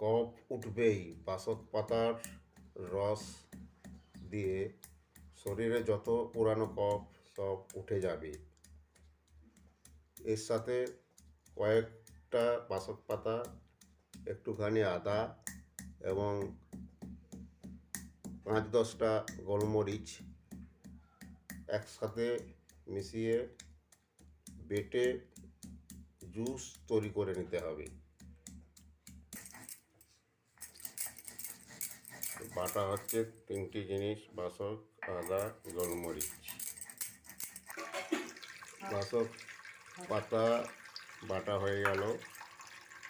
কফ উঠবেই। বাসক পাতার রস দিয়ে শরীরে যত পুরানো কফ সব উঠে যাবে। এর সাথে কয়েকটা বাসক পাতা, একটুখানি আদা এবং 5-10টা গোলমরিচ একসাথে মিশিয়ে বেটে জুস তৈরি করে নিতে হবে। বাটা হচ্ছে 3টি জিনিস: বাসক, আদা, গোলমরিচ। বাসক পাতা বাটা হয়ে গেল।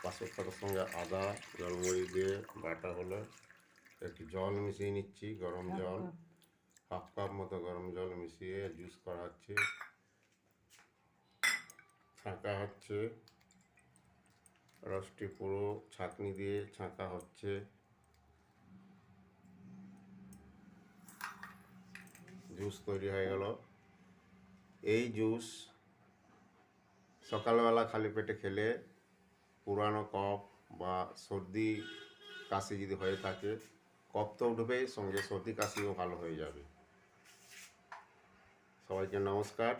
বাসক পাতার সঙ্গে আদা গোলমরিচ দিয়ে বাটা হলো। একটু জল মিশিয়ে নিচ্ছি, গরম জল, হাফ কাপ মতো গরম জল মিশিয়ে জুস করা হচ্ছে। ছাঁকা হচ্ছে, রসটি পুরো ছাঁকনি দিয়ে ছাঁকা হচ্ছে। জুস তৈরি হয়ে গেল। এই জুস সকালবেলা খালি পেটে খেলে পুরানো কফ বা সর্দি কাশি যদি হয়ে থাকে, কফ তো উঠবে, সঙ্গে সর্দি কাশিও ভালো হয়ে যাবে। সবাইকে নমস্কার।